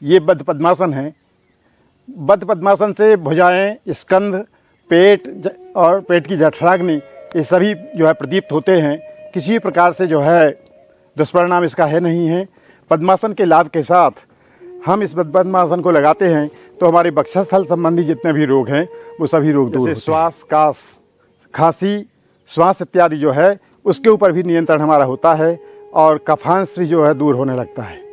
ये बद्ध पद्मासन है। बद्ध पद्मासन से भुजाएं, स्कंध, पेट और पेट की जठराग्नि ये सभी जो है प्रदीप्त होते हैं। किसी प्रकार से जो है दुष्परिणाम इसका है नहीं है। पद्मासन के लाभ के साथ हम इस पद्मासन को लगाते हैं तो हमारे वक्षस्थल संबंधी जितने भी रोग हैं वो सभी रोग दूर होते हैं। श्वास, कास, खांसी, श्वास इत्यादि जो है उसके ऊपर भी नियंत्रण हमारा होता है और कफांश भी जो है दूर होने लगता है।